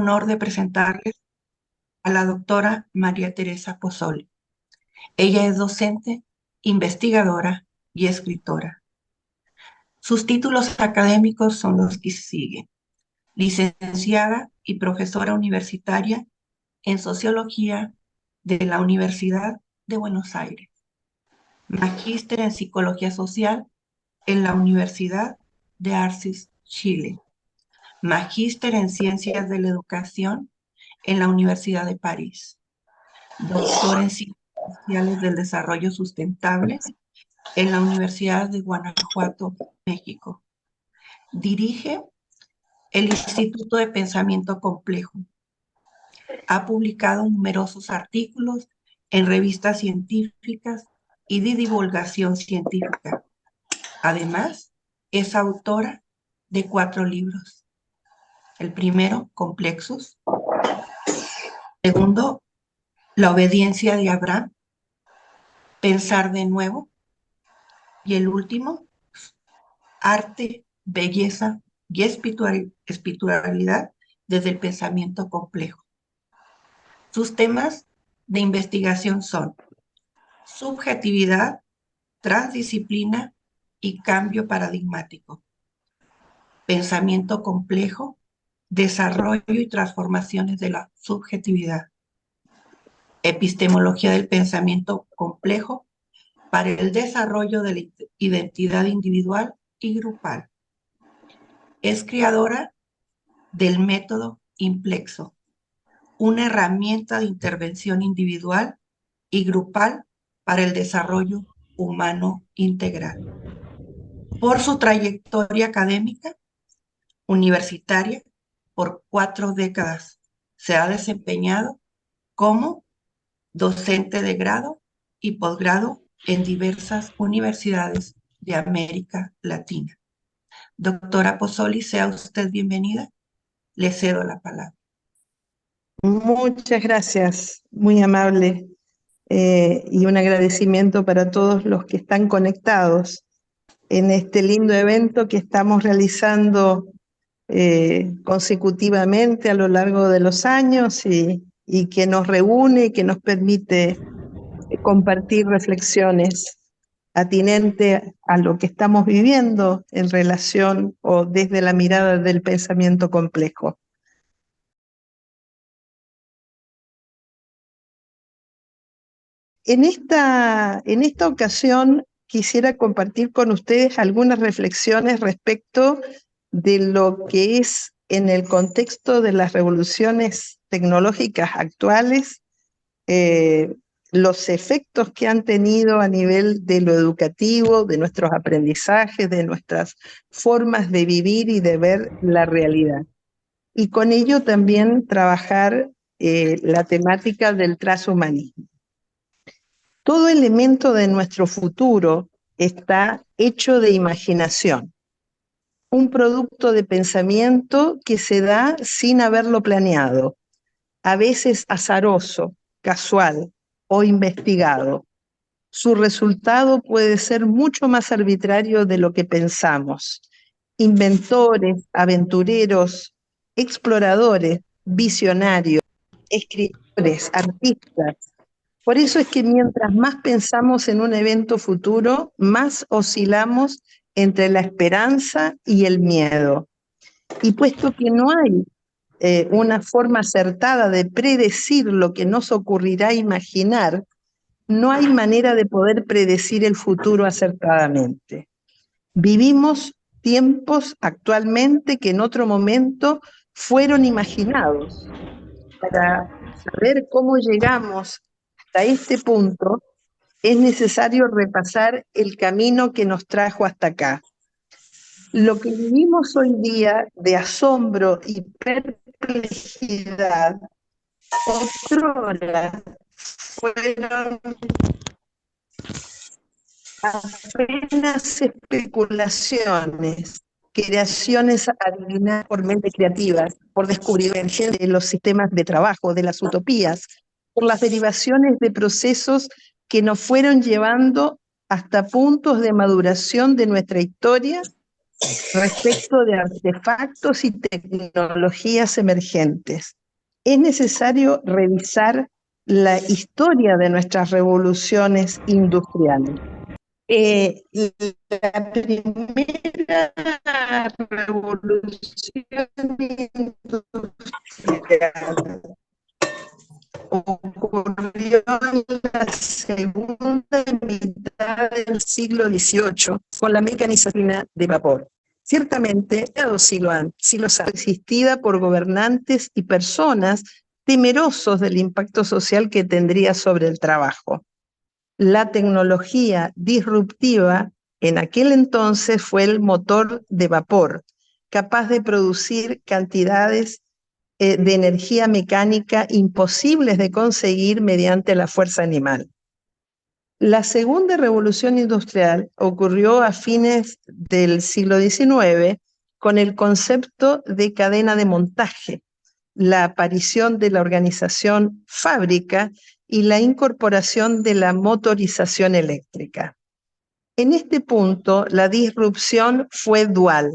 honor de presentarles a la doctora María Teresa Pozzoli. Ella es docente, investigadora y escritora. Sus títulos académicos son los que siguen: licenciada y profesora universitaria en Sociología de la Universidad de Buenos Aires, magíster en Psicología Social en la Universidad de Arcis, Chile, magíster en Ciencias de la Educación en la Universidad de París, doctor en Ciencias Sociales del Desarrollo Sustentable en la Universidad de Guanajuato, México. Dirige el Instituto de Pensamiento Complejo. Ha publicado numerosos artículos en revistas científicas y de divulgación científica. Además, es autora de 4 libros. El primero, Complexos. Segundo, La obediencia de Abraham, Pensar de nuevo. Y el último, Arte, belleza y espiritualidad desde el pensamiento complejo. Sus temas de investigación son subjetividad, transdisciplina y cambio paradigmático, pensamiento complejo, desarrollo y transformaciones de la subjetividad, epistemología del pensamiento complejo para el desarrollo de la identidad individual y grupal. Es creadora del método Implexo, una herramienta de intervención individual y grupal para el desarrollo humano integral. Por su trayectoria académica, universitaria, por 4 décadas, se ha desempeñado como docente de grado y posgrado en diversas universidades de América Latina. Doctora Pozzoli, sea usted bienvenida. Le cedo la palabra. Muchas gracias, muy amable, y un agradecimiento para todos los que están conectados en este lindo evento que estamos realizando consecutivamente a lo largo de los años y que nos reúne y que nos permite compartir reflexiones atinentes a lo que estamos viviendo en relación o desde la mirada del pensamiento complejo. En esta ocasión quisiera compartir con ustedes algunas reflexiones respecto de lo que es en el contexto de las revoluciones tecnológicas actuales, los efectos que han tenido a nivel de lo educativo, de nuestros aprendizajes, de nuestras formas de vivir y de ver la realidad. Y con ello también trabajar la temática del transhumanismo. Todo elemento de nuestro futuro está hecho de imaginación, un producto de pensamiento que se da sin haberlo planeado, a veces azaroso, casual o investigado. Su resultado puede ser mucho más arbitrario de lo que pensamos. Inventores, aventureros, exploradores, visionarios, escritores, artistas. Por eso es que mientras más pensamos en un evento futuro, más oscilamos entre la esperanza y el miedo. Y puesto que no hay una forma acertada de predecir lo que nos ocurrirá imaginar, no hay manera de poder predecir el futuro acertadamente. Vivimos tiempos actualmente que en otro momento fueron imaginados. Para saber cómo llegamos hasta este punto, es necesario repasar el camino que nos trajo hasta acá. Lo que vivimos hoy día de asombro y perplejidad, otrora fueron apenas especulaciones, creaciones adivinadas por mentes creativas, por descubrimientos de los sistemas de trabajo, de las utopías, por las derivaciones de procesos que nos fueron llevando hasta puntos de maduración de nuestra historia respecto de artefactos y tecnologías emergentes. Es necesario revisar la historia de nuestras revoluciones industriales. La primera revolución industrial ocurrió en la segunda mitad del siglo XVIII con la mecanización de vapor. Ciertamente, dos siglos asistida por gobernantes y personas temerosos del impacto social que tendría sobre el trabajo. La tecnología disruptiva en aquel entonces fue el motor de vapor, capaz de producir cantidades de energía mecánica imposibles de conseguir mediante la fuerza animal. La segunda revolución industrial ocurrió a fines del siglo XIX con el concepto de cadena de montaje, la aparición de la organización fábrica y la incorporación de la motorización eléctrica. En este punto, la disrupción fue dual.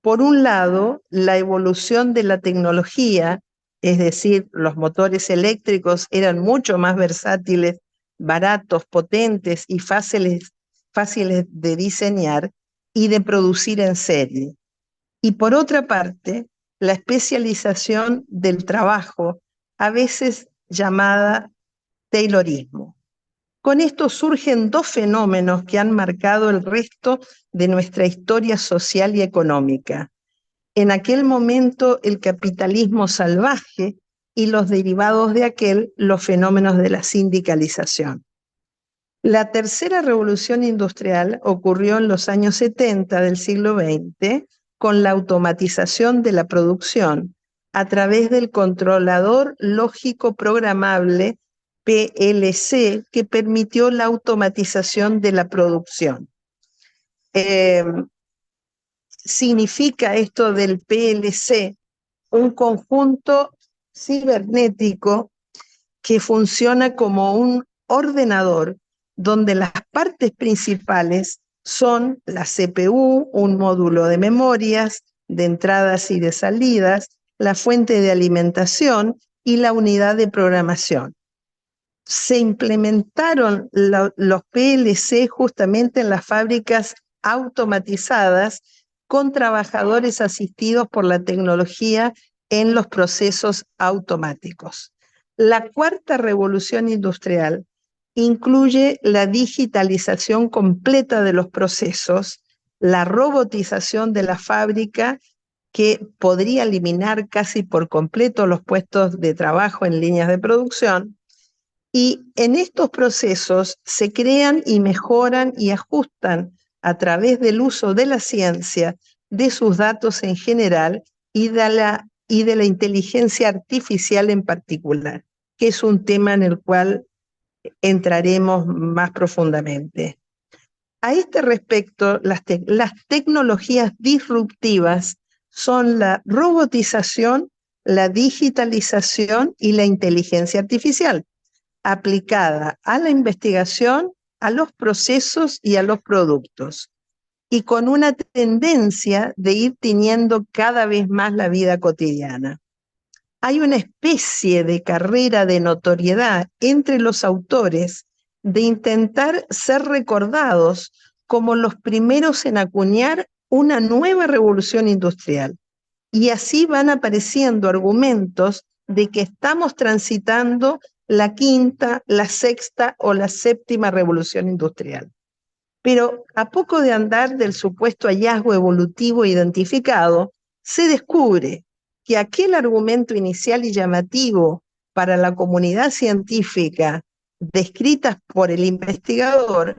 Por un lado, la evolución de la tecnología, es decir, los motores eléctricos eran mucho más versátiles, baratos, potentes y fáciles de diseñar y de producir en serie. Y por otra parte, la especialización del trabajo, a veces llamada taylorismo. Con esto surgen dos fenómenos que han marcado el resto de nuestra historia social y económica. En aquel momento, el capitalismo salvaje y los derivados de aquel, los fenómenos de la sindicalización. La tercera revolución industrial ocurrió en los años 70 del siglo XX con la automatización de la producción a través del controlador lógico programable PLC, que permitió la automatización de la producción. Significa esto del PLC un conjunto cibernético que funciona como un ordenador donde las partes principales son la CPU, un módulo de memorias, de entradas y de salidas, la fuente de alimentación y la unidad de programación. Se implementaron los PLC justamente en las fábricas automatizadas con trabajadores asistidos por la tecnología en los procesos automáticos. La cuarta revolución industrial incluye la digitalización completa de los procesos, la robotización de la fábrica, que podría eliminar casi por completo los puestos de trabajo en líneas de producción. Y en estos procesos se crean y mejoran y ajustan a través del uso de la ciencia, de sus datos en general y de la inteligencia artificial en particular, que es un tema en el cual entraremos más profundamente. A este respecto, las tecnologías disruptivas son la robotización, la digitalización y la inteligencia artificial, aplicada a la investigación, a los procesos y a los productos, y con una tendencia de ir tiñendo cada vez más la vida cotidiana. Hay una especie de carrera de notoriedad entre los autores de intentar ser recordados como los primeros en acuñar una nueva revolución industrial. Y así van apareciendo argumentos de que estamos transitando la quinta, la sexta o la séptima revolución industrial. Pero a poco de andar del supuesto hallazgo evolutivo identificado, se descubre que aquel argumento inicial y llamativo para la comunidad científica descritas por el investigador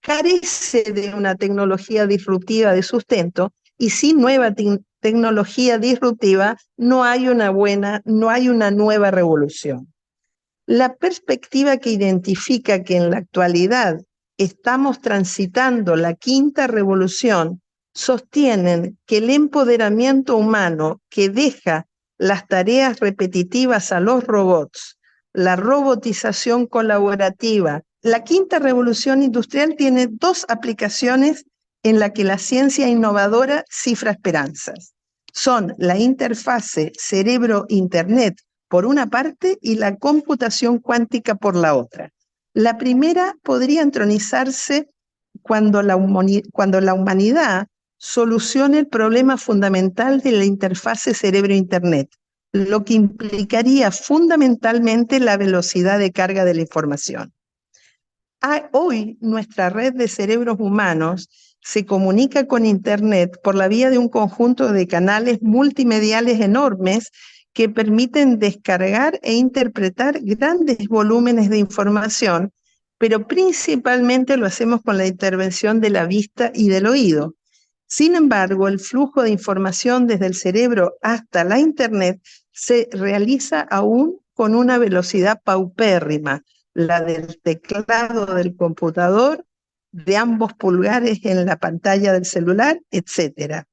carece de una tecnología disruptiva de sustento, y sin nueva tecnología disruptiva no hay una nueva revolución. La perspectiva que identifica que en la actualidad estamos transitando la quinta revolución sostienen que el empoderamiento humano que deja las tareas repetitivas a los robots, la robotización colaborativa. La quinta revolución industrial tiene dos aplicaciones en la que la ciencia innovadora cifra esperanzas. Son la interfase cerebro-internet por una parte y la computación cuántica por la otra. La primera podría entronizarse cuando la humanidad solucione el problema fundamental de la interfase cerebro-internet, lo que implicaría fundamentalmente la velocidad de carga de la información. Hoy nuestra red de cerebros humanos se comunica con Internet por la vía de un conjunto de canales multimediales enormes que permiten descargar e interpretar grandes volúmenes de información, pero principalmente lo hacemos con la intervención de la vista y del oído. Sin embargo, el flujo de información desde el cerebro hasta la Internet se realiza aún con una velocidad paupérrima, la del teclado del computador, de ambos pulgares en la pantalla del celular, etc.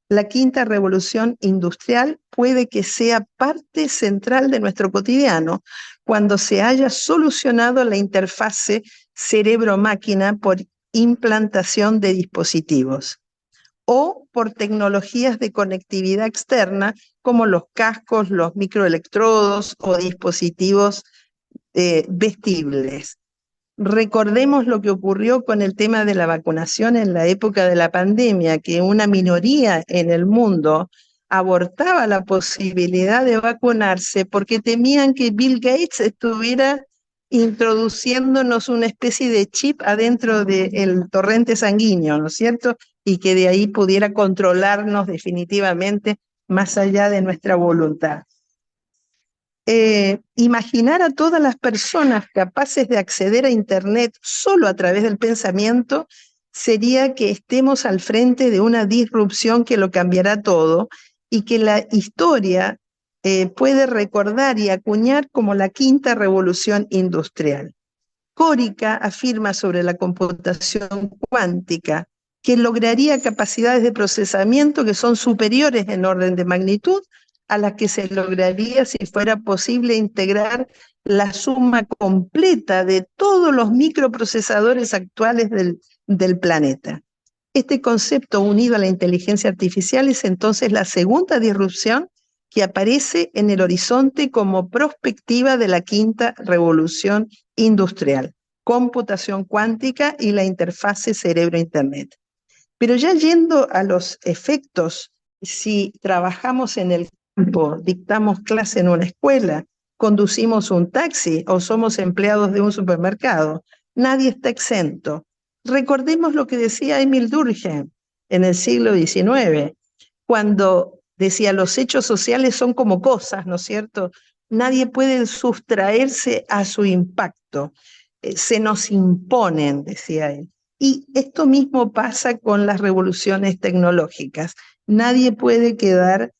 La quinta revolución industrial puede que sea parte central de nuestro cotidiano cuando se haya solucionado la interfase cerebro-máquina por implantación de dispositivos o por tecnologías de conectividad externa como los cascos, los microelectrodos o dispositivos vestibles. Recordemos lo que ocurrió con el tema de la vacunación en la época de la pandemia, que una minoría en el mundo abortaba la posibilidad de vacunarse porque temían que Bill Gates estuviera introduciéndonos una especie de chip adentro del torrente sanguíneo, ¿no es cierto? Y que de ahí pudiera controlarnos definitivamente más allá de nuestra voluntad. Imaginar a todas las personas capaces de acceder a Internet solo a través del pensamiento sería que estemos al frente de una disrupción que lo cambiará todo y que la historia puede recordar y acuñar como la quinta revolución industrial. Córica afirma sobre la computación cuántica que lograría capacidades de procesamiento que son superiores en orden de magnitud a las que se lograría si fuera posible integrar la suma completa de todos los microprocesadores actuales del planeta. Este concepto unido a la inteligencia artificial es entonces la segunda disrupción que aparece en el horizonte como prospectiva de la quinta revolución industrial, computación cuántica y la interfase cerebro-internet. Pero ya yendo a los efectos, si trabajamos en el campo, dictamos clase en una escuela, conducimos un taxi o somos empleados de un supermercado, nadie está exento. Recordemos lo que decía Émile Durkheim en el siglo XIX, cuando decía los hechos sociales son como cosas, ¿no es cierto? Nadie puede sustraerse a su impacto, se nos imponen, decía él. Y esto mismo pasa con las revoluciones tecnológicas. Nadie puede quedar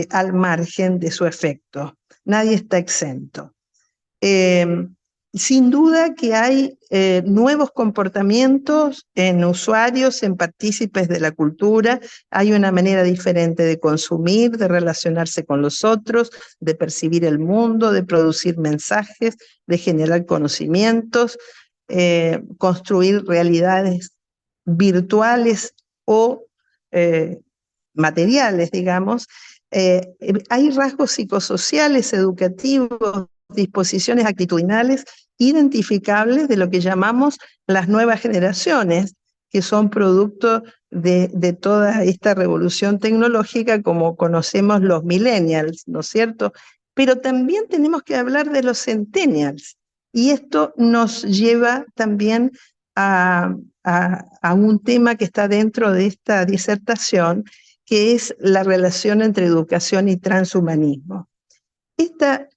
al margen de su efecto. Nadie está exento. Sin duda que hay nuevos comportamientos en usuarios, en partícipes de la cultura. Hay una manera diferente de consumir, de relacionarse con los otros, de percibir el mundo, de producir mensajes, de generar conocimientos, construir realidades virtuales o materiales, digamos. Hay rasgos psicosociales, educativos, disposiciones actitudinales identificables de lo que llamamos las nuevas generaciones, que son producto de toda esta revolución tecnológica, como conocemos los millennials, ¿no es cierto? Pero también tenemos que hablar de los centennials, y esto nos lleva también a un tema que está dentro de esta disertación, que es la relación entre educación y transhumanismo.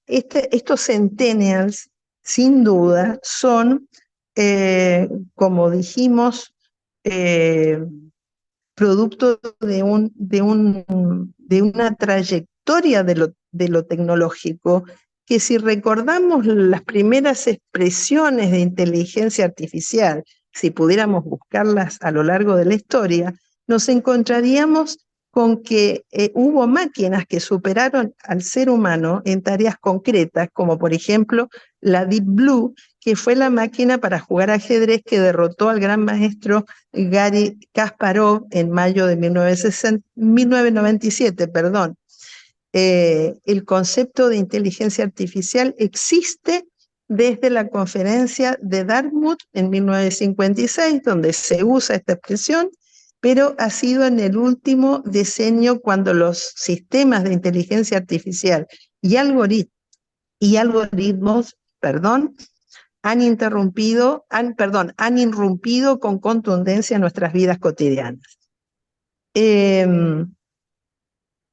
Estos centennials, sin duda, son, como dijimos, producto de una trayectoria de lo tecnológico, que si recordamos las primeras expresiones de inteligencia artificial, si pudiéramos buscarlas a lo largo de la historia, nos encontraríamos con que hubo máquinas que superaron al ser humano en tareas concretas, como por ejemplo la Deep Blue, que fue la máquina para jugar ajedrez que derrotó al gran maestro Garry Kasparov en mayo de 1997, perdón. El concepto de inteligencia artificial existe desde la conferencia de Dartmouth en 1956, donde se usa esta expresión, pero ha sido en el último decenio cuando los sistemas de inteligencia artificial y algoritmos, han irrumpido con contundencia en nuestras vidas cotidianas. En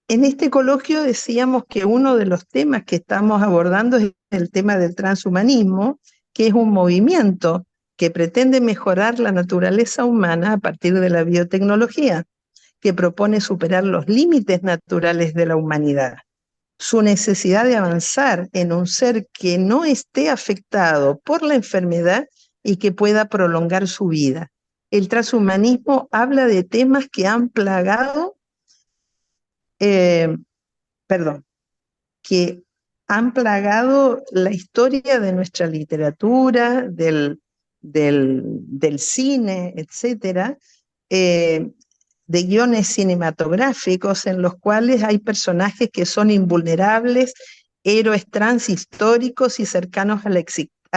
este coloquio decíamos que uno de los temas que estamos abordando es el tema del transhumanismo, que es un movimiento que pretende mejorar la naturaleza humana a partir de la biotecnología, que propone superar los límites naturales de la humanidad. Su necesidad de avanzar en un ser que no esté afectado por la enfermedad y que pueda prolongar su vida. El transhumanismo habla de temas que han plagado que han plagado la historia de nuestra literatura, del cine, etcétera, de guiones cinematográficos en los cuales hay personajes que son invulnerables, héroes transhistóricos y cercanos a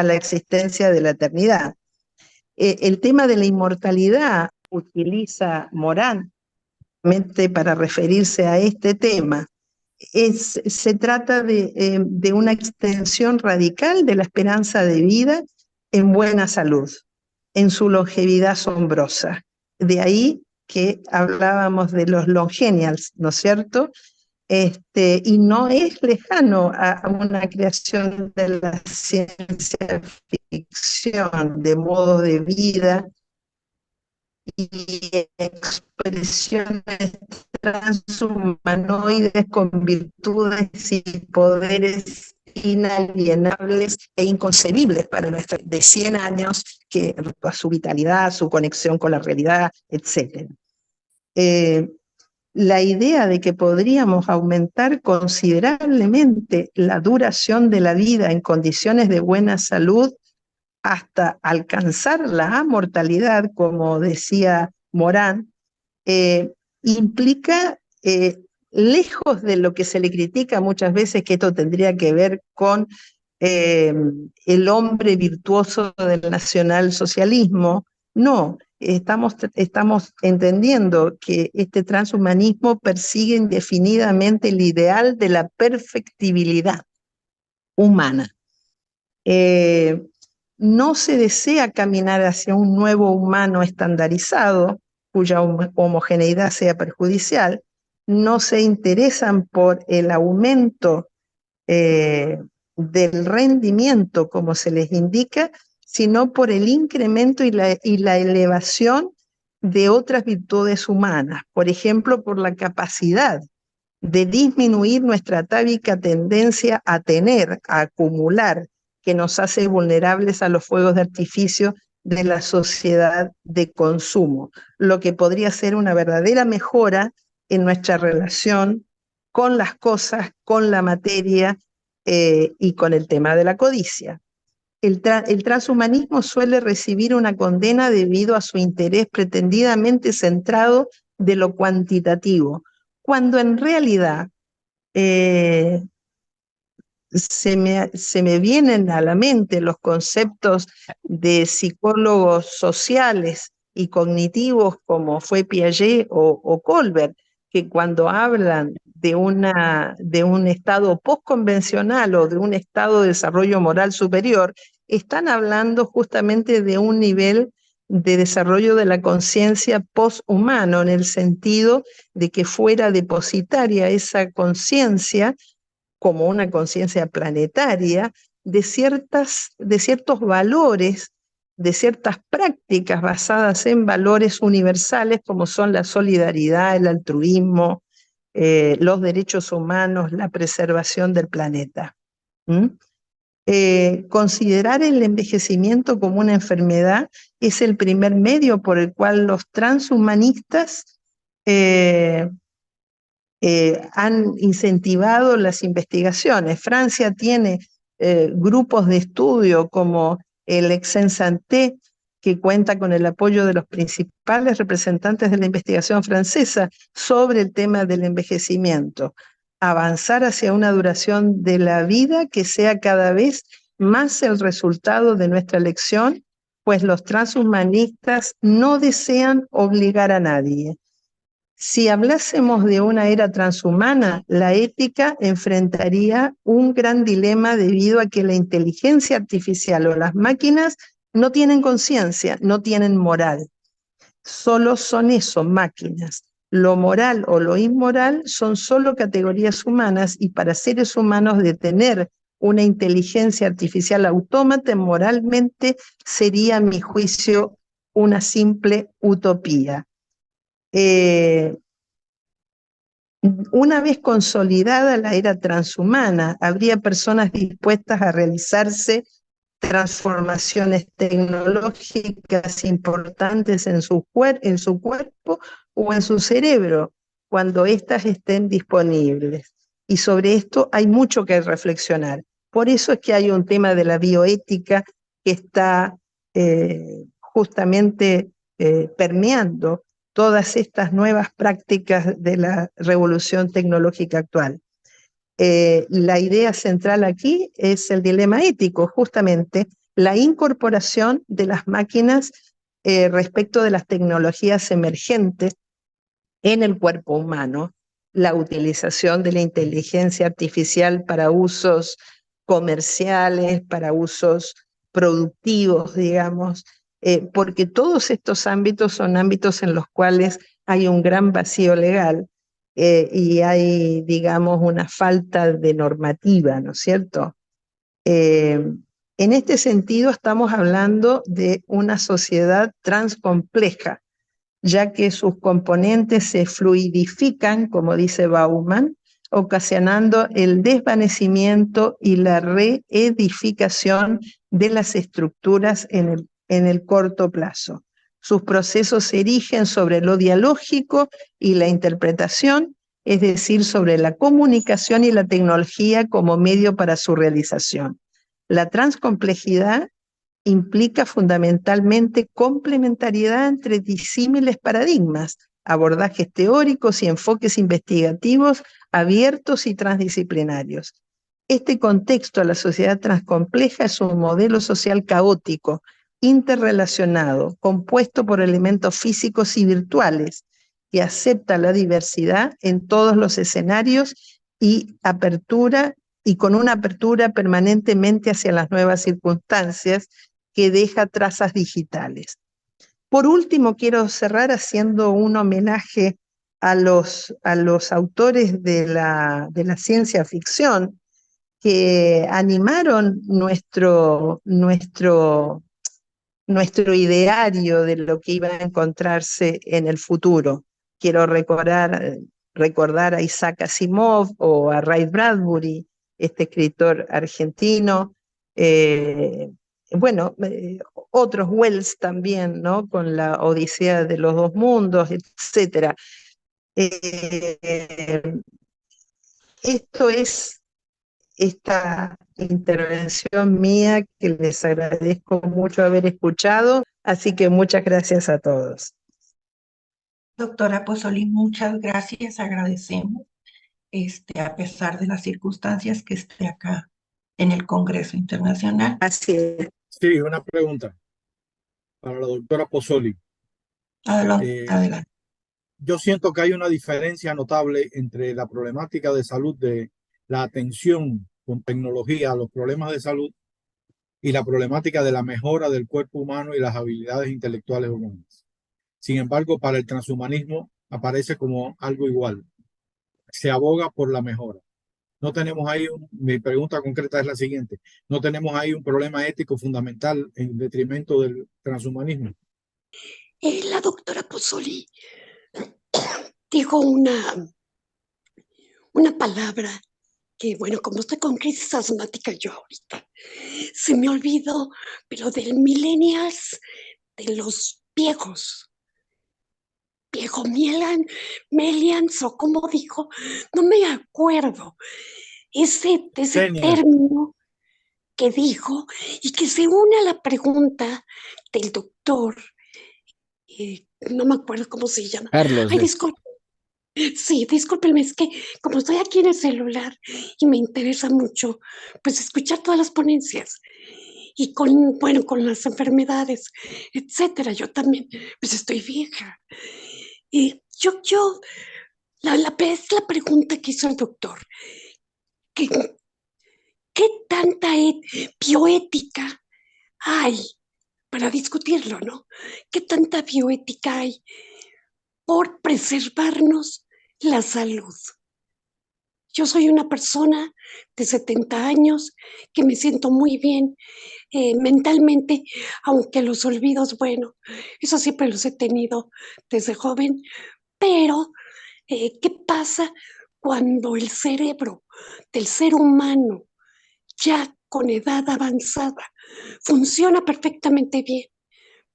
la existencia de la eternidad. El tema de la inmortalidad utiliza Morán para referirse a este tema. Se trata de una extensión radical de la esperanza de vida en buena salud, en su longevidad asombrosa. De ahí que hablábamos de los longenials, ¿no es cierto? Y no es lejano a una creación de la ciencia ficción, de modo de vida y expresiones transhumanoides con virtudes y poderes inalienables e inconcebibles para nuestra de 100 años, que su vitalidad, su conexión con la realidad, etc. La idea de que podríamos aumentar considerablemente la duración de la vida en condiciones de buena salud hasta alcanzar la mortalidad, como decía Morán, implica, lejos de lo que se le critica muchas veces, que esto tendría que ver con el hombre virtuoso del nacionalsocialismo, no, estamos entendiendo que este transhumanismo persigue indefinidamente el ideal de la perfectibilidad humana. No se desea caminar hacia un nuevo humano estandarizado, cuya homogeneidad sea perjudicial, no se interesan por el aumento del rendimiento, como se les indica, sino por el incremento y la elevación de otras virtudes humanas, por ejemplo, por la capacidad de disminuir nuestra atávica tendencia a acumular, que nos hace vulnerables a los fuegos de artificio de la sociedad de consumo, lo que podría ser una verdadera mejora en nuestra relación con las cosas, con la materia y con el tema de la codicia. El transhumanismo suele recibir una condena debido a su interés pretendidamente centrado de lo cuantitativo, cuando en realidad se me vienen a la mente los conceptos de psicólogos sociales y cognitivos como fue Piaget o Kohlberg, que cuando hablan de un estado postconvencional o de un estado de desarrollo moral superior, están hablando justamente de un nivel de desarrollo de la conciencia poshumano, en el sentido de que fuera depositaria esa conciencia como una conciencia planetaria de ciertos valores, de ciertas prácticas basadas en valores universales como son la solidaridad, el altruismo, los derechos humanos, la preservación del planeta. Considerar el envejecimiento como una enfermedad es el primer medio por el cual los transhumanistas han incentivado las investigaciones. Francia tiene grupos de estudio como el Exensanté, que cuenta con el apoyo de los principales representantes de la investigación francesa sobre el tema del envejecimiento. Avanzar hacia una duración de la vida que sea cada vez más el resultado de nuestra elección, pues los transhumanistas no desean obligar a nadie. Si hablásemos de una era transhumana, la ética enfrentaría un gran dilema debido a que la inteligencia artificial o las máquinas no tienen conciencia, no tienen moral. Solo son eso, máquinas. Lo moral o lo inmoral son solo categorías humanas y para seres humanos de tener una inteligencia artificial autómata moralmente sería, a mi juicio, una simple utopía. Una vez consolidada la era transhumana, habría personas dispuestas a realizarse transformaciones tecnológicas importantes en su cuerpo o en su cerebro, cuando éstas estén disponibles. Y sobre esto hay mucho que reflexionar. Por eso es que hay un tema de la bioética que está justamente permeando todas estas nuevas prácticas de la revolución tecnológica actual. La idea central aquí es el dilema ético, justamente la incorporación de las máquinas respecto de las tecnologías emergentes en el cuerpo humano, la utilización de la inteligencia artificial para usos comerciales, para usos productivos, digamos, porque todos estos ámbitos son ámbitos en los cuales hay un gran vacío legal y hay, digamos, una falta de normativa, ¿no es cierto? En este sentido, estamos hablando de una sociedad transcompleja, ya que sus componentes se fluidifican, como dice Bauman, ocasionando el desvanecimiento y la reedificación de las estructuras en el corto plazo. Sus procesos se erigen sobre lo dialógico y la interpretación, es decir, sobre la comunicación y la tecnología como medio para su realización. La transcomplejidad implica fundamentalmente complementariedad entre disímiles paradigmas, abordajes teóricos y enfoques investigativos abiertos y transdisciplinarios. Este contexto a la sociedad transcompleja es un modelo social caótico, interrelacionado, compuesto por elementos físicos y virtuales, que acepta la diversidad en todos los escenarios y con una apertura permanentemente hacia las nuevas circunstancias, que deja trazas digitales. Por último, quiero cerrar haciendo un homenaje a los autores de la ciencia ficción que animaron nuestro ideario de lo que iba a encontrarse en el futuro. Quiero recordar a Isaac Asimov o a Ray Bradbury, este escritor argentino, otros Wells también, ¿no? Con la Odisea de los dos mundos, etc. Esto es esta intervención mía que les agradezco mucho haber escuchado, así que muchas gracias a todos. Doctora Pozzoli, muchas gracias, agradecemos, a pesar de las circunstancias que esté acá en el Congreso Internacional. Así es. Sí, una pregunta para la doctora Pozzoli. Adelante. Yo siento que hay una diferencia notable entre la problemática de salud de la atención con tecnología a los problemas de salud y la problemática de la mejora del cuerpo humano y las habilidades intelectuales humanas. Sin embargo, para el transhumanismo aparece como algo igual. Se aboga por la mejora. No tenemos ahí, mi pregunta concreta es la siguiente, ¿no tenemos ahí un problema ético fundamental en detrimento del transhumanismo? La doctora Pozzoli dijo una palabra que, bueno, como estoy con crisis asmática yo ahorita, se me olvidó, pero del millennials, de los viejos Melians, o como dijo, no me acuerdo, ese término que dijo y que se une a la pregunta del doctor, no me acuerdo cómo se llama. Carlos, Ay, disculpe. Sí, discúlpenme, es que como estoy aquí en el celular y me interesa mucho, pues escuchar todas las ponencias y bueno, con las enfermedades, etcétera. Yo también, pues estoy vieja. Y es la pregunta que hizo el doctor. ¿Qué, qué tanta bioética hay para discutirlo, ¿no? ¿Qué tanta bioética hay por preservarnos la salud? Yo soy una persona de 70 años que me siento muy bien mentalmente, aunque los olvidos, bueno, eso siempre los he tenido desde joven, pero ¿qué pasa cuando el cerebro del ser humano ya con edad avanzada funciona perfectamente bien,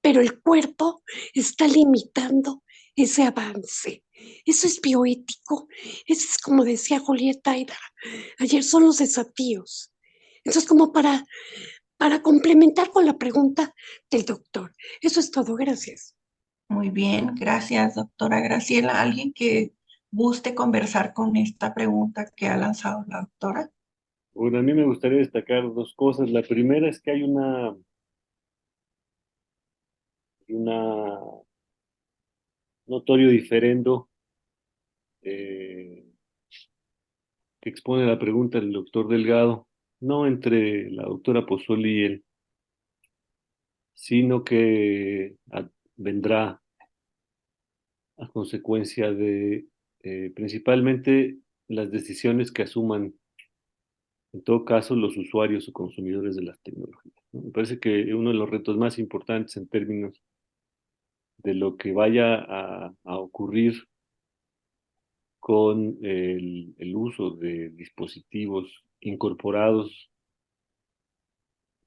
pero el cuerpo está limitando ese avance? Eso es bioético. Eso es como decía Julieta Aida ayer, son los desafíos. Entonces, como para complementar con la pregunta del doctor. Eso es todo, gracias. Muy bien, gracias, doctora Graciela. ¿Alguien que guste conversar con esta pregunta que ha lanzado la doctora? Bueno, a mí me gustaría destacar dos cosas. La primera es que hay una notorio diferendo eh, que expone la pregunta del doctor Delgado, no entre la doctora Pozzoli y él, sino que vendrá a consecuencia de principalmente las decisiones que asuman, en todo caso, los usuarios o consumidores de las tecnologías, ¿no? Me parece que uno de los retos más importantes en términos de lo que vaya a ocurrir con el uso de dispositivos incorporados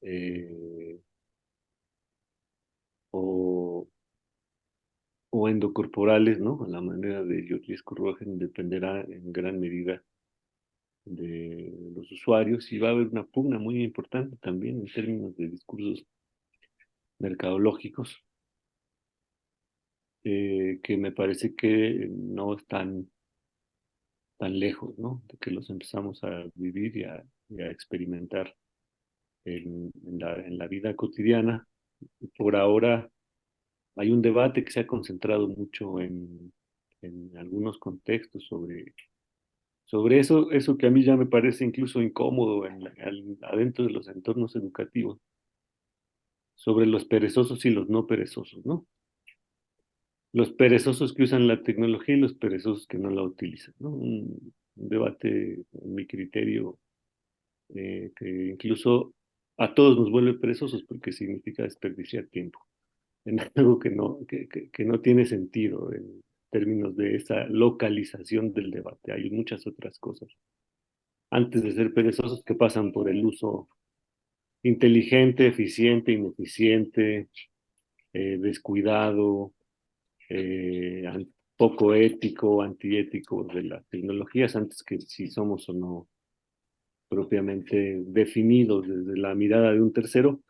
eh, o, o endocorporales, ¿no? A la manera de Jotlis Corrogen dependerá en gran medida de los usuarios y va a haber una pugna muy importante también en términos de discursos mercadológicos que me parece que no están tan lejos, ¿no? De que los empezamos a vivir y a experimentar en la vida cotidiana. Por ahora hay un debate que se ha concentrado mucho en algunos contextos sobre eso que a mí ya me parece incluso incómodo adentro de los entornos educativos, sobre los perezosos y los no perezosos, ¿no? Los perezosos que usan la tecnología y los perezosos que no la utilizan, ¿no? Un debate, en mi criterio, que incluso a todos nos vuelve perezosos porque significa desperdiciar tiempo en algo que no tiene sentido en términos de esa localización del debate. Hay muchas otras cosas antes de ser perezosos que pasan por el uso inteligente, eficiente, ineficiente, descuidado, eh, poco ético, antiético de las tecnologías antes que si somos o no propiamente definidos desde la mirada de un tercero,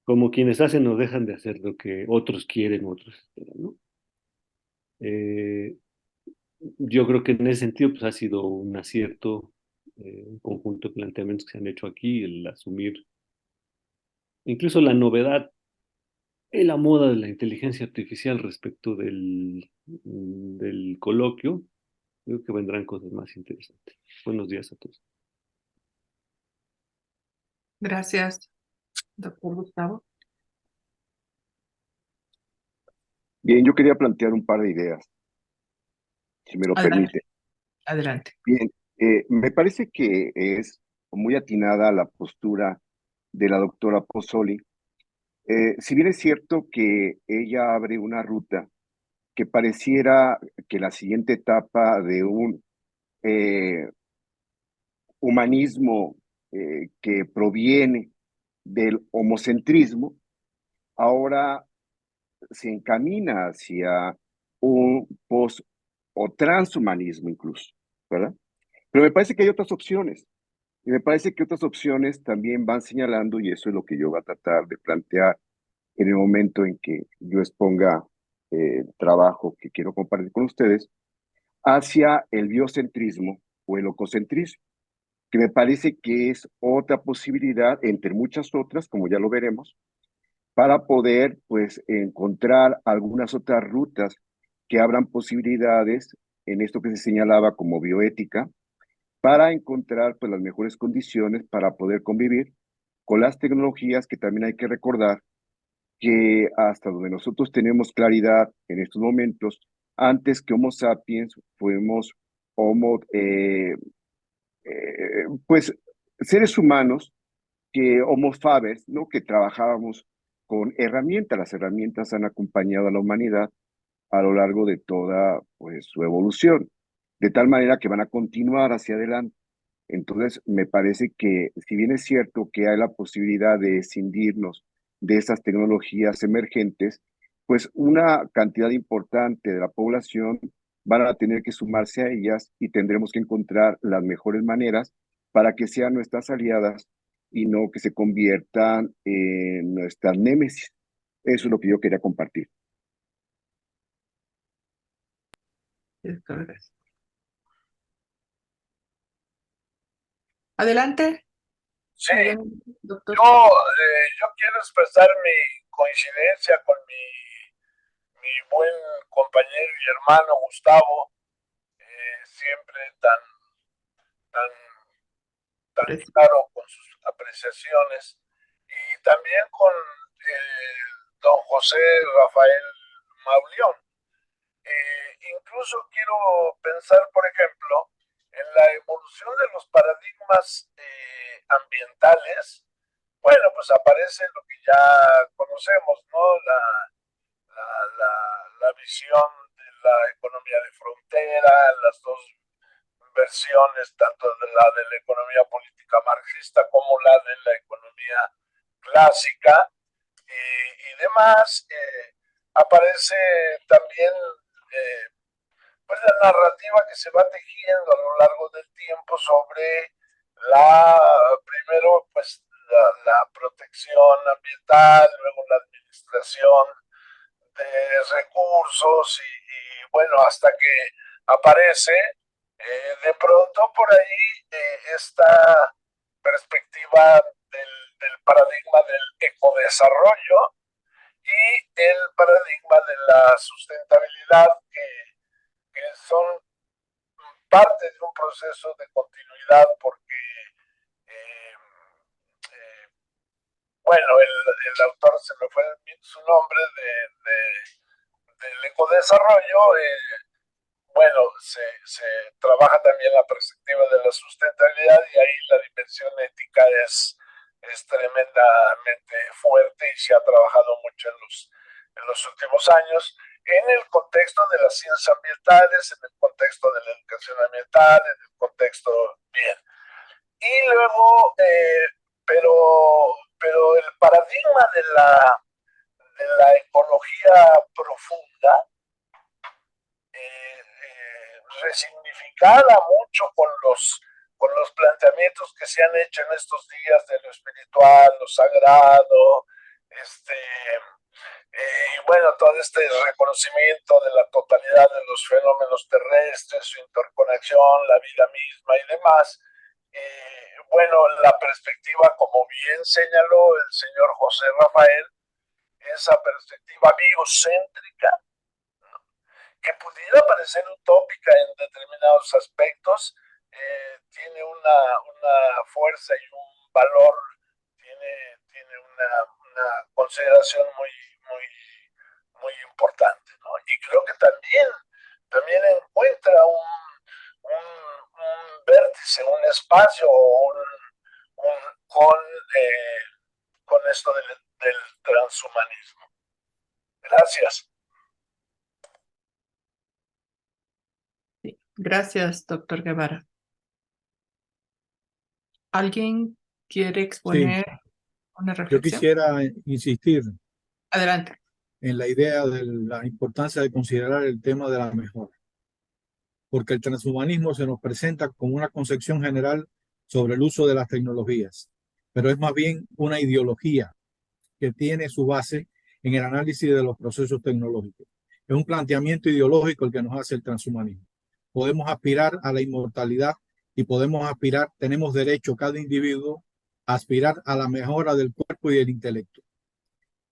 como quienes hacen o dejan de hacer lo que otros quieren, otros esperan, ¿no? Eh, yo creo que en ese sentido pues, ha sido un acierto, un conjunto de planteamientos que se han hecho aquí, el asumir incluso la novedad y la moda de la inteligencia artificial respecto del coloquio. Creo que vendrán cosas más interesantes. Buenos días a todos. Gracias, doctor Gustavo. Bien, yo quería plantear un par de ideas, si me lo Adelante, permite. adelante. Bien, me parece que es muy atinada la postura de la doctora Pozzoli. Si bien es cierto que ella abre una ruta que pareciera que la siguiente etapa de un eh, humanismo que proviene del homocentrismo, ahora se encamina hacia un post o transhumanismo incluso, ¿verdad? Pero me parece que hay otras opciones. Y me parece que otras opciones también van señalando, y eso es lo que yo voy a tratar de plantear en el momento en que yo exponga el trabajo que quiero compartir con ustedes, hacia el biocentrismo o el ococentrismo, que me parece que es otra posibilidad, entre muchas otras, como ya lo veremos, para poder pues encontrar algunas otras rutas que abran posibilidades en esto que se señalaba como bioética, para encontrar pues las mejores condiciones para poder convivir con las tecnologías, que también hay que recordar que hasta donde nosotros tenemos claridad en estos momentos, antes que Homo sapiens fuimos Homo, pues seres humanos que Homo faber, ¿no? Que trabajábamos con herramientas. Las herramientas han acompañado a la humanidad a lo largo de toda pues, su evolución, de tal manera que van a continuar hacia adelante. Entonces, me parece que si bien es cierto que hay la posibilidad de escindirnos de esas tecnologías emergentes, pues una cantidad importante de la población van a tener que sumarse a ellas y tendremos que encontrar las mejores maneras para que sean nuestras aliadas y no que se conviertan en nuestras némesis. Eso es lo que yo quería compartir. Doctor. Adelante. Sí, Adelante, doctor. yo quiero expresar mi coincidencia con mi buen compañero y hermano Gustavo, siempre tan, tan Gracias. claro con sus apreciaciones, y también con don José Rafael Mauleón. Incluso quiero pensar, por ejemplo, en la evolución de los paradigmas ambientales. Bueno, pues aparece lo que ya conocemos, ¿no? La visión de la economía de frontera, las dos versiones, tanto de la economía política marxista como la de la economía clásica y demás. Aparece también pues la narrativa que se va tejiendo a lo largo del tiempo sobre primero pues la protección ambiental, luego la administración de recursos bueno, hasta que aparece de pronto por ahí esta perspectiva del paradigma del ecodesarrollo y el paradigma de la sustentabilidad, que son parte de un proceso de continuidad, porque eh, eh, bueno, el autor, se me fue su nombre, del ecodesarrollo, bueno, se trabaja también la perspectiva de la sustentabilidad, y ahí la dimensión ética es tremendamente fuerte y se ha trabajado mucho en los últimos años en el contexto de las ciencias ambientales, en el contexto de la educación ambiental, en el contexto bien. Y luego, pero el paradigma de la ecología profunda, resignificada mucho con los planteamientos que se han hecho en estos días de lo espiritual, lo sagrado, y bueno, todo este reconocimiento de la totalidad de los fenómenos terrestres, su interconexión, la vida misma y demás. Bueno, la perspectiva, como bien señaló el señor José Rafael, esa perspectiva biocéntrica, que pudiera parecer utópica en determinados aspectos, tiene una fuerza y un valor, tiene una consideración muy importante, ¿no? Y creo que también encuentra un vértice, un espacio, con esto del transhumanismo. Gracias. Sí. Gracias, doctor Guevara. ¿Alguien quiere Sí, exponer una yo reflexión? quisiera insistir Adelante. en la idea de la importancia de considerar el tema de la mejora, porque el transhumanismo se nos presenta como una concepción general sobre el uso de las tecnologías, pero es más bien una ideología que tiene su base en el análisis de los procesos tecnológicos. Es un planteamiento ideológico el que nos hace el transhumanismo. Podemos aspirar a la inmortalidad y podemos aspirar, tenemos derecho cada individuo a aspirar a la mejora del cuerpo y del intelecto.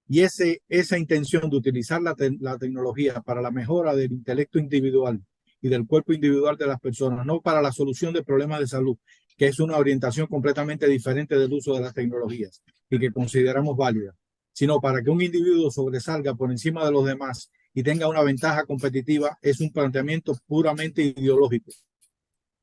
Y esa intención de utilizar la tecnología para la mejora del intelecto individual y del cuerpo individual de las personas, no para la solución de problemas de salud, que es una orientación completamente diferente del uso de las tecnologías y que consideramos válida, sino para que un individuo sobresalga por encima de los demás y tenga una ventaja competitiva, es un planteamiento puramente ideológico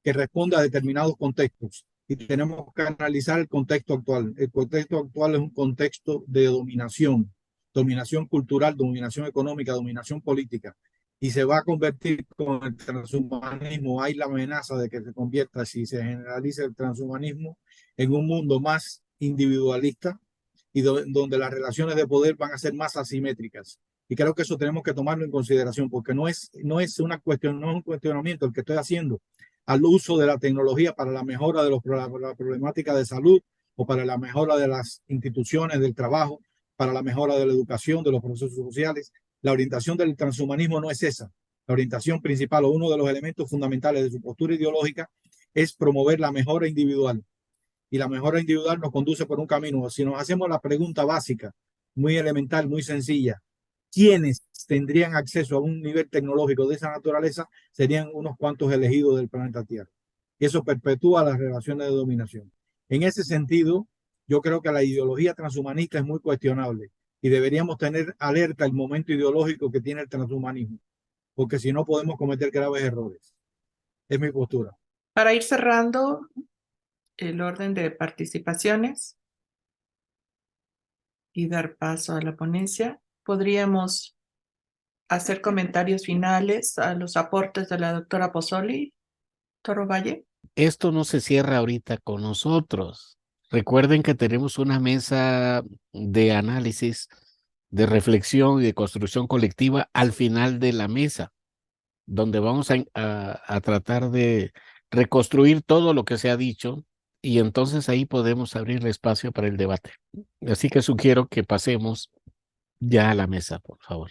que responde a determinados contextos. Y tenemos que analizar el contexto actual. El contexto actual es un contexto de dominación, dominación cultural, dominación económica, dominación política. Y se va a convertir con el transhumanismo. Hay la amenaza de que se convierta, si se generaliza el transhumanismo, en un mundo más individualista y donde las relaciones de poder van a ser más asimétricas. Y creo que eso tenemos que tomarlo en consideración, porque no es una cuestión, no es un cuestionamiento el que estoy haciendo al uso de la tecnología para la mejora de la problemática de salud o para la mejora de las instituciones del trabajo, para la mejora de la educación, de los procesos sociales. La orientación del transhumanismo no es esa. La orientación principal o uno de los elementos fundamentales de su postura ideológica es promover la mejora individual. Y la mejora individual nos conduce por un camino. Si nos hacemos la pregunta básica, muy elemental, muy sencilla, ¿quiénes tendrían acceso a un nivel tecnológico de esa naturaleza? Serían unos cuantos elegidos del planeta Tierra. Y eso perpetúa las relaciones de dominación. En ese sentido, yo creo que la ideología transhumanista es muy cuestionable y deberíamos tener alerta el momento ideológico que tiene el transhumanismo, porque si no podemos cometer graves errores. Es mi postura. Para ir cerrando el orden de participaciones y dar paso a la ponencia, podríamos hacer comentarios finales a los aportes de la doctora Pozzoli, Toro Valle. Esto no se cierra ahorita con nosotros. Recuerden que tenemos una mesa de análisis, de reflexión y de construcción colectiva al final de la mesa, donde vamos a tratar de reconstruir todo lo que se ha dicho y entonces ahí podemos abrir espacio para el debate. Así que sugiero que pasemos ya a la mesa, por favor.